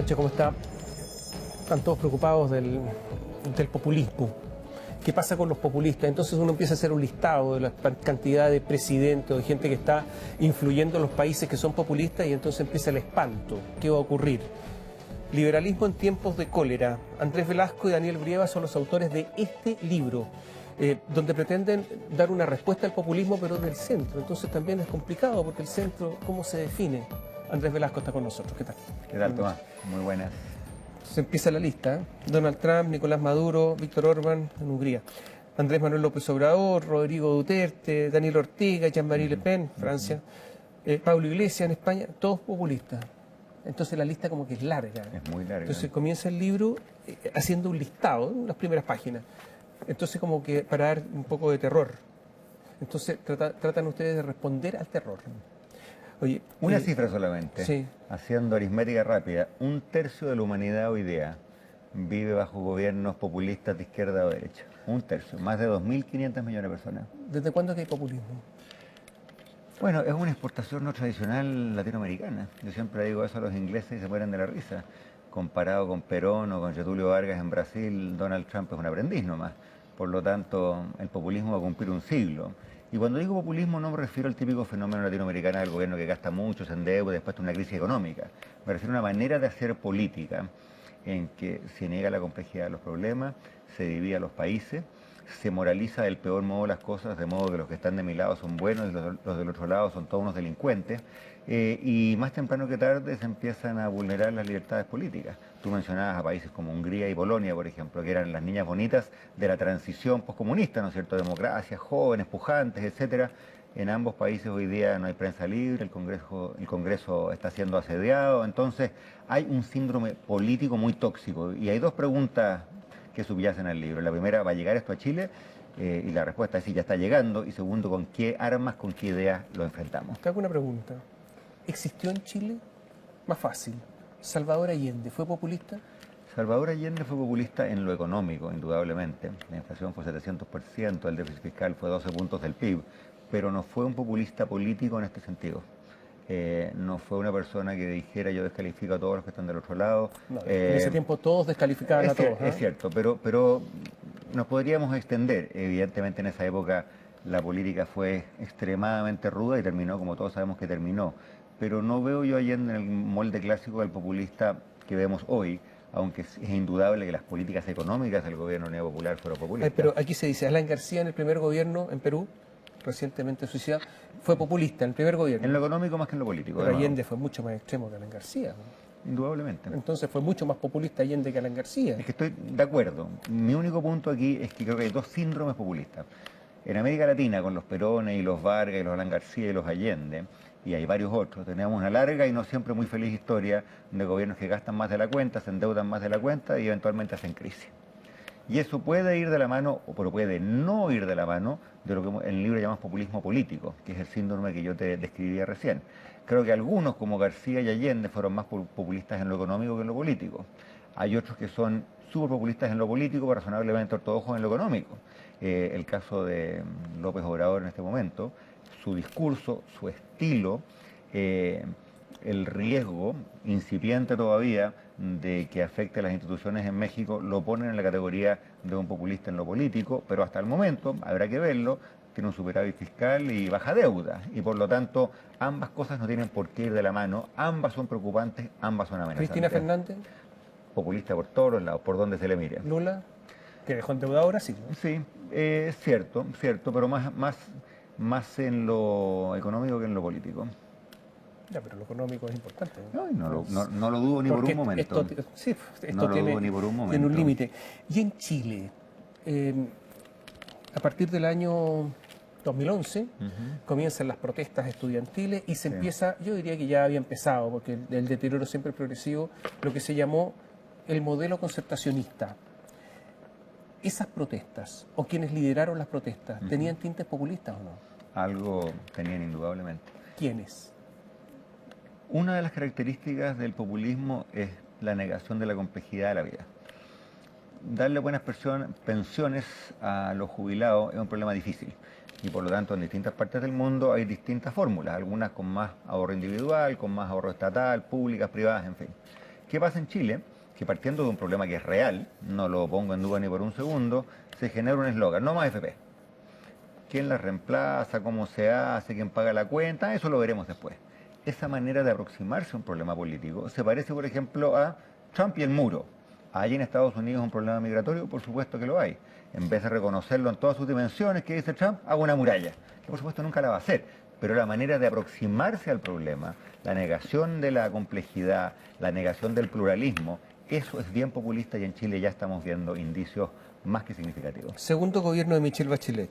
noches, ¿cómo está? Están todos preocupados del populismo. ¿Qué pasa con los populistas? Entonces uno empieza a hacer un listado de la cantidad de presidentes o de gente que está influyendo en los países que son populistas y entonces empieza el espanto. ¿Qué va a ocurrir? Liberalismo en tiempos de cólera. Andrés Velasco y Daniel Brieva son los autores de este libro, donde pretenden dar una respuesta al populismo, pero del centro. Entonces también es complicado, porque el centro, ¿cómo se define? Andrés Velasco está con nosotros. ¿Qué tal? ¿Qué tal, Tomás? Muy buenas. Se empieza la lista, ¿eh? Donald Trump, Nicolás Maduro, Víctor Orbán en Hungría, Andrés Manuel López Obrador, Rodrigo Duterte, Daniel Ortega, Jean-Marie Le Pen, Francia, Pablo Iglesias en España, todos populistas. Entonces la lista como que es larga. Es muy larga. Entonces comienza el libro haciendo un listado en las primeras páginas. Entonces como que para dar un poco de terror. Entonces tratan ustedes de responder al terror. Oye, una cifra solamente, sí. Haciendo aritmética rápida, 1/3 de la humanidad hoy día vive bajo gobiernos populistas de izquierda o derecha. 1/3, más de 2.500 millones de personas. ¿Desde cuándo que hay populismo? Bueno, es una exportación no tradicional latinoamericana. Yo siempre digo eso a los ingleses y se mueren de la risa. Comparado con Perón o con Getúlio Vargas en Brasil, Donald Trump es un aprendiz nomás. Por lo tanto, el populismo va a cumplir un siglo. Y cuando digo populismo no me refiero al típico fenómeno latinoamericano del gobierno que gasta mucho, se endeuda y después de una crisis económica. Me refiero a una manera de hacer política en que se niega la complejidad de los problemas, se divide a los países, se moraliza del peor modo las cosas, de modo que los que están de mi lado son buenos y los del otro lado son todos unos delincuentes, y más temprano que tarde se empiezan a vulnerar las libertades políticas. Tú mencionabas a países como Hungría y Polonia, por ejemplo, que eran las niñas bonitas de la transición poscomunista, ¿no es cierto?, democracia, jóvenes, pujantes, etcétera. En ambos países hoy día no hay prensa libre, el Congreso está siendo asediado, entonces hay un síndrome político muy tóxico. Y hay dos preguntas que subyacen al libro. La primera, ¿va a llegar esto a Chile? Y la respuesta es sí, ya está llegando. Y segundo, ¿con qué armas, con qué ideas lo enfrentamos? Te hago una pregunta. ¿Existió en Chile? Más fácil. ¿Salvador Allende fue populista? Salvador Allende fue populista en lo económico, indudablemente. La inflación fue 700%, el déficit fiscal fue 12 puntos del PIB, pero no fue un populista político en este sentido. No fue una persona que dijera yo descalifico a todos los que están del otro lado. No, en ese tiempo todos descalificaban a todos. Es cierto, pero nos podríamos extender. Evidentemente en esa época la política fue extremadamente ruda y terminó como todos sabemos que terminó. Pero no veo yo Allende en el molde clásico del populista que vemos hoy, aunque es indudable que las políticas económicas del gobierno neopopular fueron populistas. Pero aquí se dice, Alan García en el primer gobierno en Perú, recientemente suicidado, fue populista en el primer gobierno. En lo económico más que en lo político. Pero Allende fue mucho más extremo que Alan García, ¿no? Indudablemente. Entonces fue mucho más populista Allende que Alan García. Es que estoy de acuerdo. Mi único punto aquí es que creo que hay dos síndromes populistas. En América Latina, con los Perones y los Vargas y los Alan García y los Allende, y hay varios otros, tenemos una larga y no siempre muy feliz historia de gobiernos que gastan más de la cuenta, se endeudan más de la cuenta y eventualmente hacen crisis. Y eso puede ir de la mano, pero puede no ir de la mano, de lo que en el libro llamamos populismo político, que es el síndrome que yo te describía recién. Creo que algunos, como García y Allende, fueron más populistas en lo económico que en lo político. Hay otros que son súper populistas en lo político, pero razonablemente ortodoxos en lo económico. El caso de López Obrador en este momento, su discurso, su estilo, el riesgo incipiente todavía de que afecte a las instituciones en México lo ponen en la categoría de un populista en lo político, pero hasta el momento, habrá que verlo, tiene un superávit fiscal y baja deuda, y por lo tanto ambas cosas no tienen por qué ir de la mano, ambas son preocupantes, ambas son amenazantes. Cristina Fernández. Populista por todos los lados, por donde se le mire. Lula, que dejó endeudado Brasil, ¿no? Sí, cierto, pero más en lo económico que en lo político. Ya, pero lo económico es importante, ¿no? No lo dudo ni por un momento. Esto tiene un límite. Y en Chile, a partir del año 2011, comienzan las protestas estudiantiles y se empieza, yo diría que ya había empezado, porque el deterioro siempre progresivo, lo que se llamó el modelo concertacionista. Esas protestas, o quienes lideraron las protestas, ¿tenían tintes populistas o no? Algo tenían indudablemente. ¿Quiénes? Una de las características del populismo es la negación de la complejidad de la vida. Darle buenas pensiones a los jubilados es un problema difícil y por lo tanto en distintas partes del mundo hay distintas fórmulas, algunas con más ahorro individual, con más ahorro estatal, públicas, privadas, en fin. ¿Qué pasa en Chile? Que partiendo de un problema que es real, no lo pongo en duda ni por un segundo, se genera un eslogan, no más FP. ¿Quién la reemplaza? ¿Cómo se hace? ¿Quién paga la cuenta? Eso lo veremos después. Esa manera de aproximarse a un problema político se parece, por ejemplo, a Trump y el muro. ¿Hay en Estados Unidos un problema migratorio? Por supuesto que lo hay. En vez de reconocerlo en todas sus dimensiones, ¿qué dice Trump? Hago una muralla. Que por supuesto nunca la va a hacer. Pero la manera de aproximarse al problema, la negación de la complejidad, la negación del pluralismo, eso es bien populista y en Chile ya estamos viendo indicios más que significativos. Segundo gobierno de Michelle Bachelet.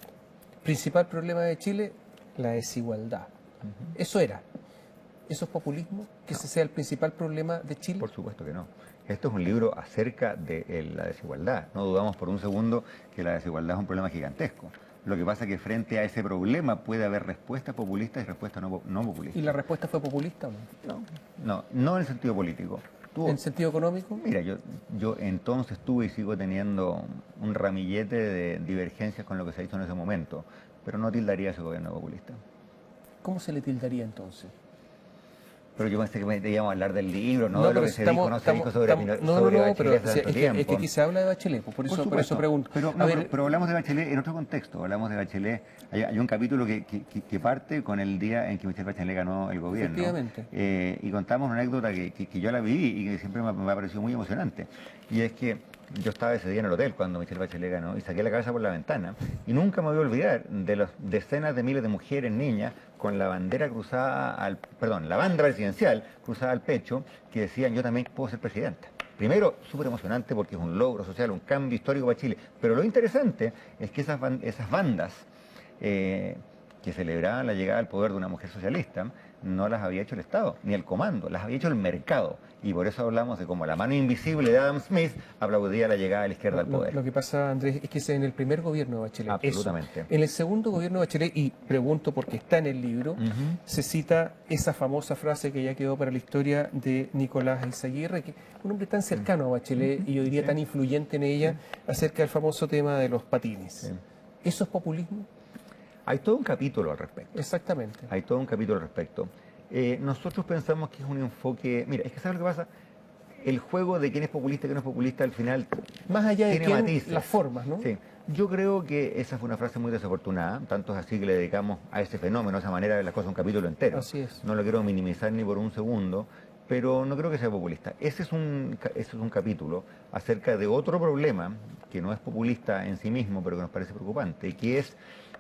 Principal problema de Chile, la desigualdad. Eso era. ¿Eso es populismo? ¿Que ese sea el principal problema de Chile? Por supuesto que no. Esto es un libro acerca de la desigualdad. No dudamos por un segundo que la desigualdad es un problema gigantesco. Lo que pasa es que frente a ese problema puede haber respuestas populistas y respuestas no populistas. ¿Y la respuesta fue populista o no? No en el sentido político. ¿En sentido económico? Mira, yo entonces tuve y sigo teniendo un ramillete de divergencias con lo que se hizo en ese momento, pero no tildaría ese gobierno populista. ¿Cómo se le tildaría entonces? Pero yo pensé que me íbamos a hablar del libro, no, No, de lo pero que se dijo, no se dijo sobre Bachelet pero es que aquí se habla de Bachelet, por eso pregunto. Pero hablamos de Bachelet en otro contexto, hablamos de Bachelet, hay un capítulo que parte con el día en que Michelle Bachelet ganó el gobierno. Efectivamente. Y contamos una anécdota que yo la viví y que siempre me ha parecido muy emocionante. Y es que yo estaba ese día en el hotel cuando Michelle Bachelet ganó y saqué la cabeza por la ventana y nunca me voy a olvidar de las decenas de miles de mujeres, niñas, con la bandera cruzada la banda presidencial cruzada al pecho, que decían yo también puedo ser presidenta. Primero, súper emocionante porque es un logro social, un cambio histórico para Chile. Pero lo interesante es que esas bandas que celebraban la llegada al poder de una mujer socialista, no las había hecho el Estado, ni el comando, las había hecho el mercado. Y por eso hablamos de cómo la mano invisible de Adam Smith aplaudía la llegada de la izquierda al poder. Lo que pasa, Andrés, es que es en el primer gobierno de Bachelet. Absolutamente. En el segundo gobierno de Bachelet, y pregunto porque está en el libro, se cita esa famosa frase que ya quedó para la historia de Nicolás Eizaguirre, que un hombre tan cercano a Bachelet y yo diría tan influyente en ella, acerca del famoso tema de los patines. Sí. ¿Eso es populismo? Hay todo un capítulo al respecto. Exactamente. Hay todo un capítulo al respecto. Nosotros pensamos que es un enfoque... Mira, es que ¿sabes lo que pasa? El juego de quién es populista y quién no es populista al final más allá de tiene matices. Las formas, ¿no? Sí. Yo creo que esa fue una frase muy desafortunada, tanto es así que le dedicamos a ese fenómeno, a esa manera de las cosas, un capítulo entero. Así es. No lo quiero minimizar ni por un segundo, pero no creo que sea populista. Ese es un capítulo acerca de otro problema que no es populista en sí mismo, pero que nos parece preocupante, que es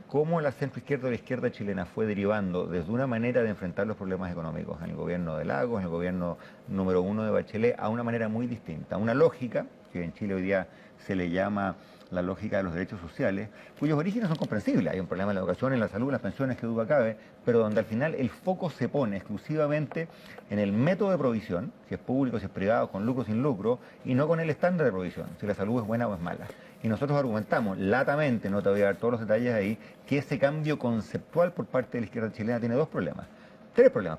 cómo la centroizquierda o la izquierda chilena fue derivando desde una manera de enfrentar los problemas económicos en el gobierno de Lagos, en el gobierno número 1 de Bachelet, a una manera muy distinta. Una lógica, que en Chile hoy día se le llama la lógica de los derechos sociales, cuyos orígenes son comprensibles. Hay un problema en la educación, en la salud, en las pensiones, que duda cabe, pero donde al final el foco se pone exclusivamente en el método de provisión, si es público, si es privado, con lucro o sin lucro, y no con el estándar de provisión, si la salud es buena o es mala. Y nosotros argumentamos latamente, no te voy a dar todos los detalles ahí, que ese cambio conceptual por parte de la izquierda chilena tiene tres problemas.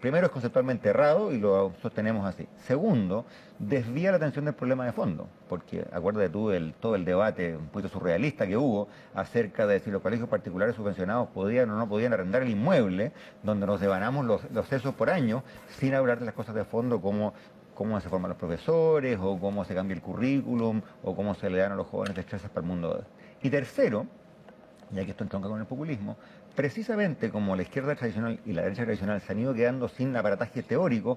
Primero, es conceptualmente errado y lo sostenemos así. Segundo, desvía la atención del problema de fondo, porque acuérdate tú todo el debate un poquito surrealista que hubo acerca de si los colegios particulares subvencionados podían o no podían arrendar el inmueble, donde nos devanamos los cesos por año, sin hablar de las cosas de fondo como cómo se forman los profesores, o cómo se cambia el currículum, o cómo se le dan a los jóvenes destrezas para el mundo. Y tercero, ya que esto entronca con el populismo, precisamente como la izquierda tradicional y la derecha tradicional se han ido quedando sin aparataje teórico,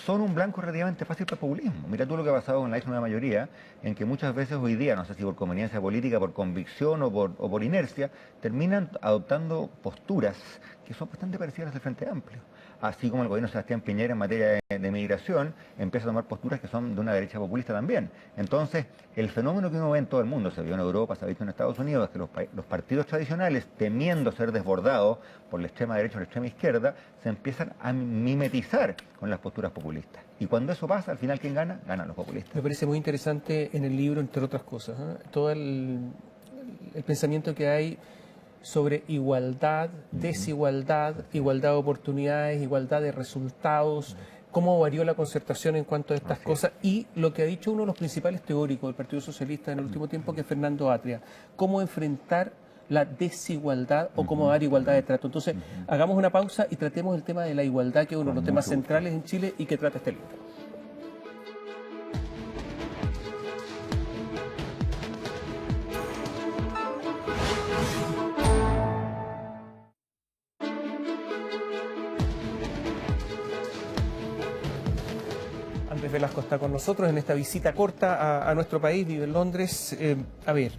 son un blanco relativamente fácil para el populismo. Mira tú lo que ha pasado con la nueva mayoría, en que muchas veces hoy día, no sé si por conveniencia política, por convicción o por inercia, terminan adoptando posturas que son bastante parecidas a las del Frente Amplio. Así como el gobierno de Sebastián Piñera en materia de migración empieza a tomar posturas que son de una derecha populista también. Entonces, el fenómeno que uno ve en todo el mundo, se vio en Europa, se ha visto en Estados Unidos, es que los partidos tradicionales, temiendo ser desbordados por la extrema derecha o la extrema izquierda, se empiezan a mimetizar con las posturas populistas. Y cuando eso pasa, al final, ¿quién gana? Ganan los populistas. Me parece muy interesante en el libro, entre otras cosas, todo el pensamiento que hay sobre igualdad, desigualdad, igualdad de oportunidades, igualdad de resultados, cómo varió la concertación en cuanto a estas cosas y lo que ha dicho uno de los principales teóricos del Partido Socialista en el último tiempo, que es Fernando Atria, cómo enfrentar la desigualdad o cómo dar igualdad de trato. Entonces, hagamos una pausa y tratemos el tema de la igualdad, que es uno de los temas centrales en Chile y que trata este libro. Velasco está con nosotros en esta visita corta a nuestro país, vive en Londres. A ver,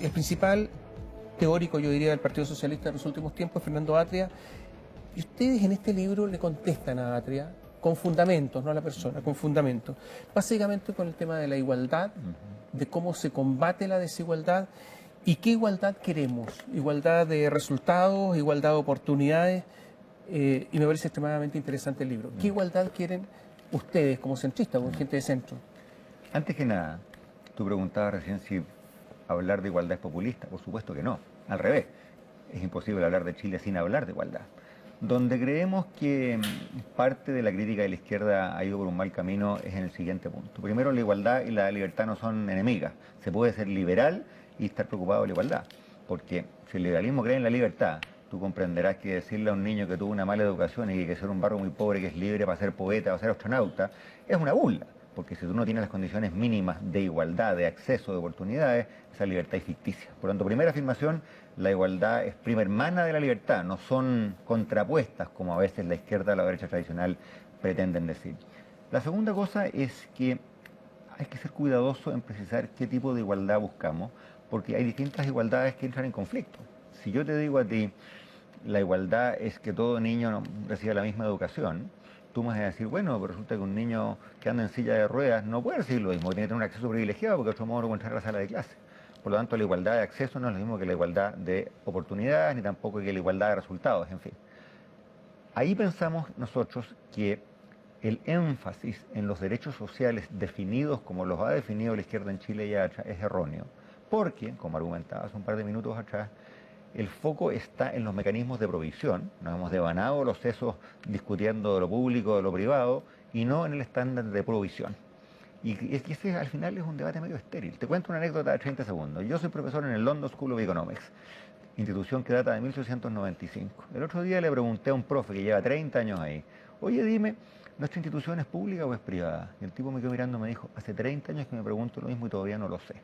el principal teórico, yo diría, del Partido Socialista en los últimos tiempos es Fernando Atria, y ustedes en este libro le contestan a Atria con fundamentos, no a la persona, con fundamentos, básicamente con el tema de la igualdad, de cómo se combate la desigualdad y qué igualdad queremos, igualdad de resultados, igualdad de oportunidades, y me parece extremadamente interesante el libro. ¿Qué igualdad quieren ustedes como centristas, como gente de centro? Antes que nada, tú preguntabas recién si hablar de igualdad es populista. Por supuesto que no, al revés. Es imposible hablar de Chile sin hablar de igualdad. Donde creemos que parte de la crítica de la izquierda ha ido por un mal camino es en el siguiente punto. Primero, la igualdad y la libertad no son enemigas. Se puede ser liberal y estar preocupado de la igualdad. Porque si el liberalismo cree en la libertad, tú comprenderás que decirle a un niño que tuvo una mala educación y que ser un barrio muy pobre, que es libre para ser poeta o ser astronauta, es una burla. Porque si tú no tienes las condiciones mínimas de igualdad, de acceso, de oportunidades, esa libertad es ficticia. Por lo tanto, primera afirmación, la igualdad es prima hermana de la libertad, no son contrapuestas como a veces la izquierda o la derecha tradicional pretenden decir. La segunda cosa es que hay que ser cuidadoso en precisar qué tipo de igualdad buscamos, porque hay distintas igualdades que entran en conflicto. Si yo te digo a ti, la igualdad es que todo niño reciba la misma educación, tú me vas a decir, bueno, pero resulta que un niño que anda en silla de ruedas no puede recibir lo mismo, tiene que tener un acceso privilegiado porque de otro modo no puede entrar a la sala de clase. Por lo tanto, la igualdad de acceso no es lo mismo que la igualdad de oportunidades, ni tampoco que la igualdad de resultados, en fin. Ahí pensamos nosotros que el énfasis en los derechos sociales definidos como los ha definido la izquierda en Chile y allá es erróneo, porque, como argumentaba hace un par de minutos atrás, el foco está en los mecanismos de provisión. Nos hemos devanado los sesos discutiendo de lo público, de lo privado, y no en el estándar de provisión. Y ese al final es un debate medio estéril. Te cuento una anécdota de 30 segundos. Yo soy profesor en el London School of Economics, institución que data de 1895. El otro día le pregunté a un profe que lleva 30 años ahí, oye, dime, ¿nuestra institución es pública o es privada? Y el tipo me quedó mirando y me dijo, hace 30 años que me pregunto lo mismo y todavía no lo sé.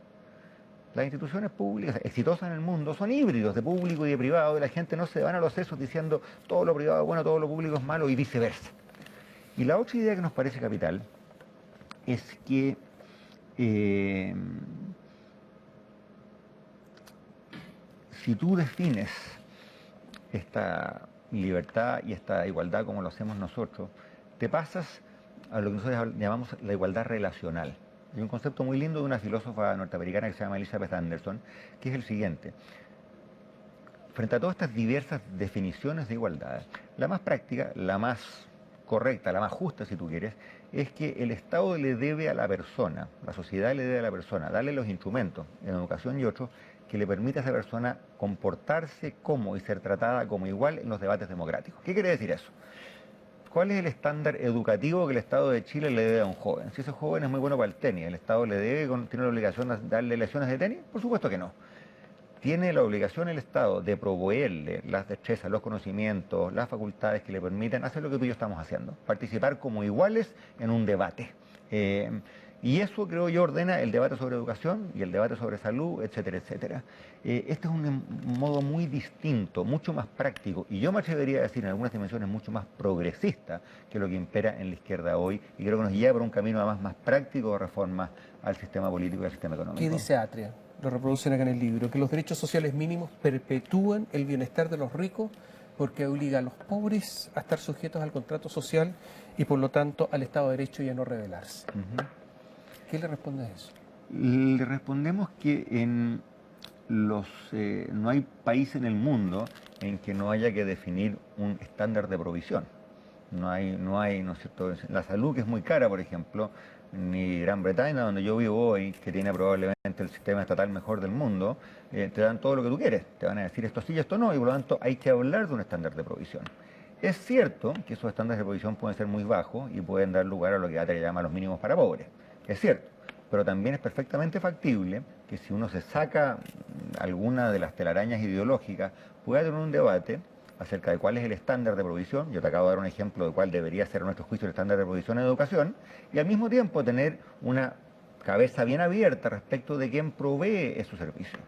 Las instituciones públicas exitosas en el mundo son híbridos de público y de privado, y la gente no se van a los sesos diciendo todo lo privado es bueno, todo lo público es malo y viceversa. Y la otra idea que nos parece capital es que si tú defines esta libertad y esta igualdad como lo hacemos nosotros, te pasas a lo que nosotros llamamos la igualdad relacional. Hay un concepto muy lindo de una filósofa norteamericana que se llama Elizabeth Anderson, que es el siguiente. Frente a todas estas diversas definiciones de igualdad, la más práctica, la más correcta, la más justa si tú quieres, es que el Estado le debe a la persona, la sociedad le debe a la persona, darle los instrumentos en educación y otros que le permita a esa persona comportarse como y ser tratada como igual en los debates democráticos. ¿Qué quiere decir eso? ¿Cuál es el estándar educativo que el Estado de Chile le debe a un joven? Si ese joven es muy bueno para el tenis, ¿el Estado le debe, tiene la obligación de darle lecciones de tenis? Por supuesto que no. Tiene la obligación el Estado de proveerle las destrezas, los conocimientos, las facultades que le permitan hacer lo que tú y yo estamos haciendo, participar como iguales en un debate. Y eso, creo yo, ordena el debate sobre educación y el debate sobre salud, etcétera, etcétera. Este es un modo muy distinto, mucho más práctico, y yo me atrevería a decir en algunas dimensiones mucho más progresista que lo que impera en la izquierda hoy, y creo que nos lleva por un camino además más práctico de reforma al sistema político y al sistema económico. ¿Qué dice Atria? Lo reproducen acá en el libro, que los derechos sociales mínimos perpetúan el bienestar de los ricos porque obliga a los pobres a estar sujetos al contrato social y por lo tanto al Estado de Derecho y a no rebelarse. ¿Qué le responde a eso? Le respondemos que no hay país en el mundo en que no haya que definir un estándar de provisión. No hay, ¿no es cierto? La salud, que es muy cara, por ejemplo, ni Gran Bretaña, donde yo vivo hoy, que tiene probablemente el sistema estatal mejor del mundo, te dan todo lo que tú quieres. Te van a decir esto sí y esto no, y por lo tanto hay que hablar de un estándar de provisión. Es cierto que esos estándares de provisión pueden ser muy bajos y pueden dar lugar a lo que Atria llama los mínimos para pobres. Es cierto, pero también es perfectamente factible que si uno se saca alguna de las telarañas ideológicas, pueda tener un debate acerca de cuál es el estándar de provisión. Yo te acabo de dar un ejemplo de cuál debería ser a nuestro juicio el estándar de provisión en educación, y al mismo tiempo tener una cabeza bien abierta respecto de quién provee esos servicios.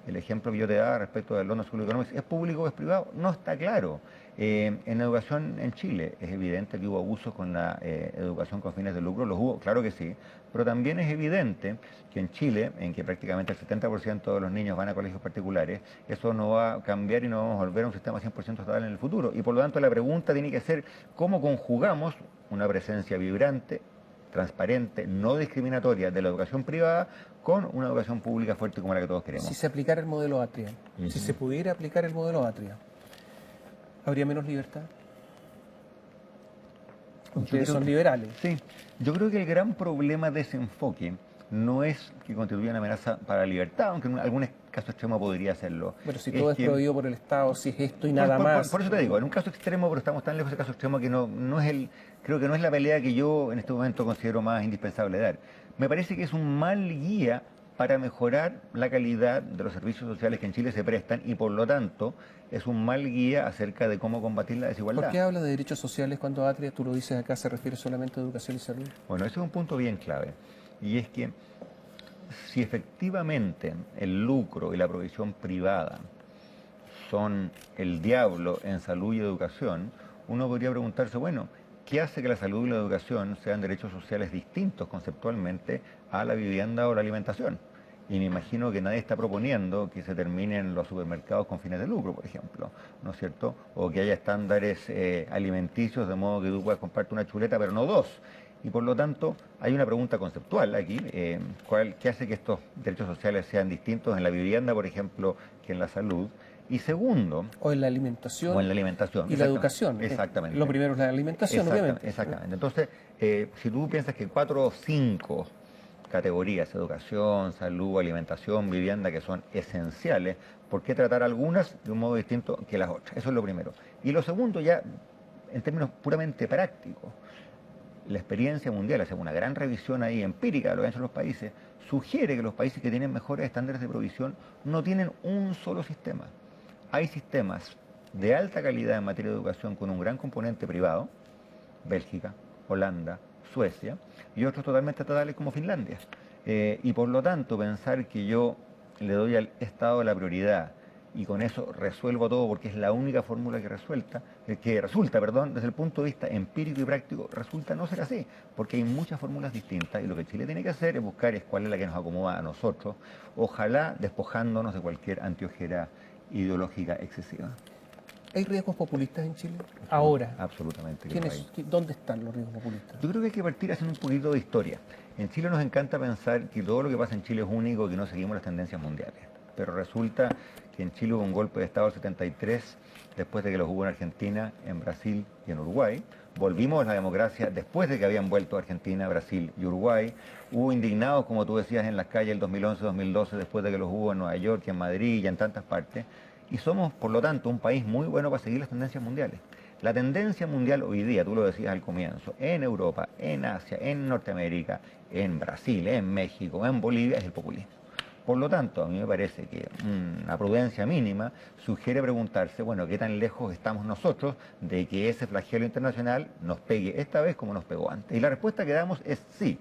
El ejemplo que yo te daba respecto del London School of Economics, ¿es público o es privado? No está claro. En educación en Chile es evidente que hubo abusos con la educación con fines de lucro, los hubo, claro que sí, pero también es evidente que en Chile, en que prácticamente el 70% de los niños van a colegios particulares, eso no va a cambiar y no vamos a volver a un sistema 100% estatal en el futuro. Y por lo tanto la pregunta tiene que ser cómo conjugamos una presencia vibrante, transparente, no discriminatoria de la educación privada con una educación pública fuerte como la que todos queremos. Si se aplicara el modelo Atria, si se pudiera aplicar el modelo Atria, ¿habría menos libertad? Ustedes son liberales. Sí, yo creo que el gran problema de ese enfoque no es que constituya una amenaza para la libertad, aunque en algún caso extremo podría serlo. Pero si todo es prohibido por el Estado, si es esto y nada más. Por eso te digo, en un caso extremo, pero estamos tan lejos de ese caso extremo que no es creo que no es la pelea que yo en este momento considero más indispensable dar. Me parece que es un mal guía para mejorar la calidad de los servicios sociales que en Chile se prestan y por lo tanto es un mal guía acerca de cómo combatir la desigualdad. ¿Por qué habla de derechos sociales cuando Atria, tú lo dices acá, se refiere solamente a educación y salud? Bueno, ese es un punto bien clave y es que si efectivamente el lucro y la provisión privada son el diablo en salud y educación, uno podría preguntarse, bueno, ¿qué hace que la salud y la educación sean derechos sociales distintos conceptualmente a la vivienda o la alimentación? Y me imagino que nadie está proponiendo que se terminen los supermercados con fines de lucro, por ejemplo, ¿no es cierto? O que haya estándares alimenticios de modo que tú puedas comprarte una chuleta, pero no dos. Y por lo tanto, hay una pregunta conceptual aquí, ¿qué hace que estos derechos sociales sean distintos en la vivienda, por ejemplo, que en la salud? Y segundo... O en la alimentación. O en la alimentación. Y la educación. Exactamente. Lo primero es la alimentación, obviamente. Exactamente. Entonces, si tú piensas que 4 o 5 categorías, educación, salud, alimentación, vivienda, que son esenciales, ¿por qué tratar algunas de un modo distinto que las otras? Eso es lo primero. Y lo segundo, ya en términos puramente prácticos, la experiencia mundial, hacemos una gran revisión ahí empírica de lo que han hecho los países, sugiere que los países que tienen mejores estándares de provisión no tienen un solo sistema. Hay sistemas de alta calidad en materia de educación con un gran componente privado, Bélgica, Holanda, Suecia, y otros totalmente estatales como Finlandia. Y por lo tanto, pensar que yo le doy al Estado la prioridad y con eso resuelvo todo porque es la única fórmula que resulta, desde el punto de vista empírico y práctico, resulta no ser así, porque hay muchas fórmulas distintas y lo que Chile tiene que hacer es buscar cuál es la que nos acomoda a nosotros, ojalá despojándonos de cualquier antiojera ideológica excesiva. ¿Hay riesgos populistas en Chile? Ahora. Absolutamente. ¿Dónde están los riesgos populistas? Yo creo que hay que partir haciendo un poquito de historia. En Chile nos encanta pensar que todo lo que pasa en Chile es único y que no seguimos las tendencias mundiales. Pero resulta que en Chile hubo un golpe de Estado del 73, después de que los hubo en Argentina, en Brasil y en Uruguay. Volvimos a la democracia después de que habían vuelto Argentina, Brasil y Uruguay. Hubo indignados, como tú decías, en las calles el 2011-2012, después de que los hubo en Nueva York, en Madrid y en tantas partes. Y somos, por lo tanto, un país muy bueno para seguir las tendencias mundiales. La tendencia mundial hoy día, tú lo decías al comienzo, en Europa, en Asia, en Norteamérica, en Brasil, en México, en Bolivia, es el populismo. Por lo tanto, a mí me parece que una prudencia mínima sugiere preguntarse, bueno, ¿qué tan lejos estamos nosotros de que ese flagelo internacional nos pegue esta vez como nos pegó antes? Y la respuesta que damos es sí.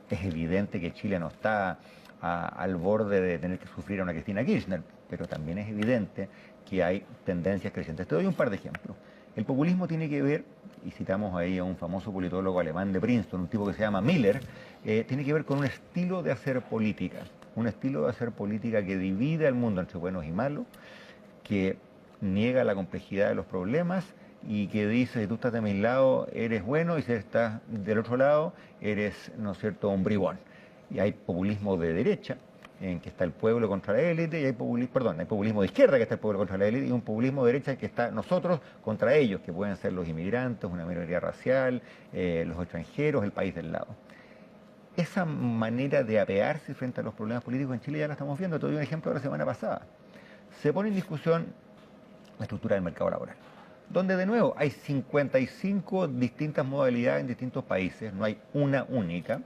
Es evidente que Chile no está al borde de tener que sufrir a una Cristina Kirchner, pero también es evidente que hay tendencias crecientes. Te doy un par de ejemplos. El populismo tiene que ver, y citamos ahí a un famoso politólogo alemán de Princeton, un tipo que se llama Miller, tiene que ver con un estilo de hacer política. Un estilo de hacer política que divide al mundo entre buenos y malos, que niega la complejidad de los problemas y que dice, si tú estás de mi lado, eres bueno, y si estás del otro lado, eres, ¿no es cierto?, un bribón. Y hay populismo de derecha, en que está el pueblo contra la élite, y hay populismo de izquierda, que está el pueblo contra la élite, y un populismo de derecha que está nosotros contra ellos, que pueden ser los inmigrantes, una minoría racial, los extranjeros, el país del lado. Esa manera de apearse frente a los problemas políticos en Chile ya la estamos viendo. Te doy un ejemplo de la semana pasada. Se pone en discusión la estructura del mercado laboral, donde de nuevo hay 55 distintas modalidades en distintos países, no hay una única.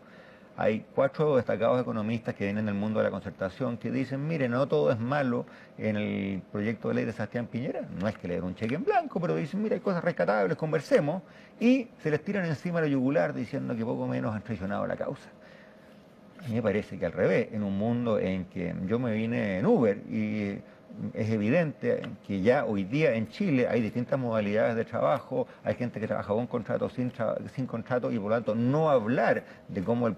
Hay 4 destacados economistas que vienen del mundo de la concertación que dicen, mire, no todo es malo en el proyecto de ley de Sebastián Piñera, no es que le den un cheque en blanco, pero dicen, mira, hay cosas rescatables, conversemos, y se les tiran encima la yugular diciendo que poco menos han traicionado la causa. A mí me parece que al revés, en un mundo en que yo me vine en Uber y es evidente que ya hoy día en Chile hay distintas modalidades de trabajo, hay gente que trabaja con contrato, sin contrato, y por lo tanto no hablar de cómo el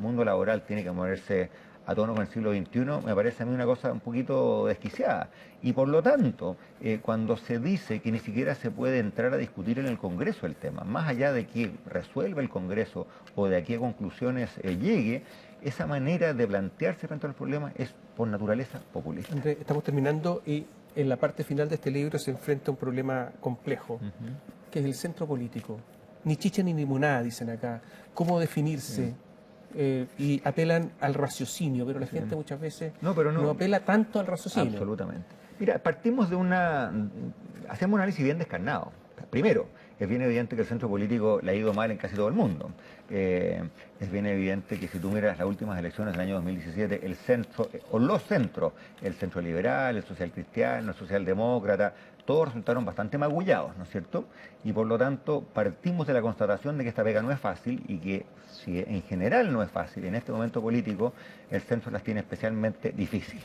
mundo laboral tiene que moverse a tono con el siglo XXI me parece a mí una cosa un poquito desquiciada. Y por lo tanto, cuando se dice que ni siquiera se puede entrar a discutir en el Congreso el tema, más allá de que resuelva el Congreso o de a qué conclusiones llegue, esa manera de plantearse frente a los problemas es por naturaleza populista. Andrés, estamos terminando y en la parte final de este libro se enfrenta a un problema complejo, que es el centro político. Ni chicha ni limonada, dicen acá. ¿Cómo definirse? Y apelan al raciocinio, pero la gente muchas veces no apela tanto al raciocinio. Absolutamente. Mira, partimos de hacemos un análisis bien descarnado. Primero, es bien evidente que el centro político le ha ido mal en casi todo el mundo. Es bien evidente que si tú miras las últimas elecciones del año 2017, el centro, o los centros, el centro liberal, el social cristiano, el socialdemócrata, todos resultaron bastante magullados, ¿no es cierto? Y por lo tanto, partimos de la constatación de que esta pega no es fácil y que si en general no es fácil, en este momento político, el centro las tiene especialmente difíciles.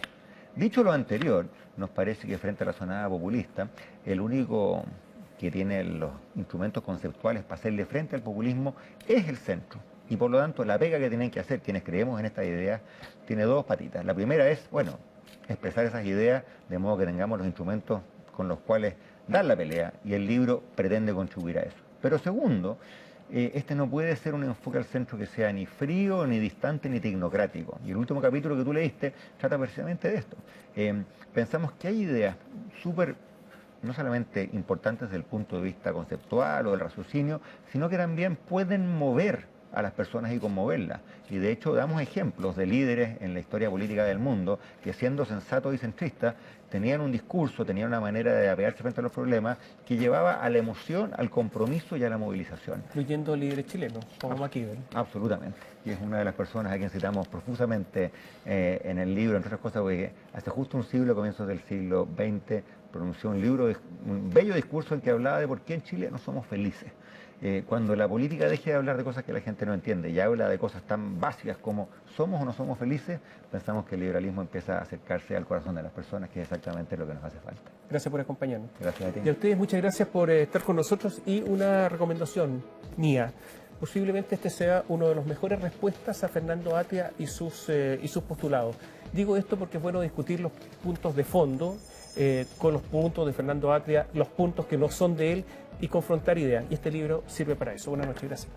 Dicho lo anterior, nos parece que frente a la sonada populista, el único que tiene los instrumentos conceptuales para hacerle frente al populismo es el centro. Y por lo tanto, la pega que tienen que hacer quienes creemos en estas ideas tiene dos patitas. La primera es, bueno, expresar esas ideas de modo que tengamos los instrumentos con los cuales dar la pelea, y el libro pretende contribuir a eso. Pero segundo, este no puede ser un enfoque al centro que sea ni frío, ni distante, ni tecnocrático. Y el último capítulo que tú leíste trata precisamente de esto. Pensamos que hay ideas súper, no solamente importantes desde el punto de vista conceptual o del raciocinio, sino que también pueden mover a las personas y conmoverlas. Y de hecho damos ejemplos de líderes en la historia política del mundo que, siendo sensatos y centristas, tenían un discurso, tenían una manera de apearse frente a los problemas que llevaba a la emoción, al compromiso y a la movilización. Incluyendo líderes chilenos, como McKibben. Absolutamente. Y es una de las personas a quien citamos profusamente en el libro, entre otras cosas, porque hace justo un siglo, comienzos del siglo XX, pronunció un bello discurso en que hablaba de por qué en Chile no somos felices. Cuando la política deje de hablar de cosas que la gente no entiende y habla de cosas tan básicas como somos o no somos felices, pensamos que el liberalismo empieza a acercarse al corazón de las personas, que es exactamente lo que nos hace falta. Gracias por acompañarnos. Gracias a ti. Y a ustedes muchas gracias por estar con nosotros, y una recomendación mía. Posiblemente este sea uno de los mejores respuestas a Fernando Atria y sus postulados. Digo esto porque es bueno discutir los puntos de fondo con los puntos de Fernando Atria, los puntos que no son de él, y confrontar ideas. Y este libro sirve para eso. Buenas noches, gracias.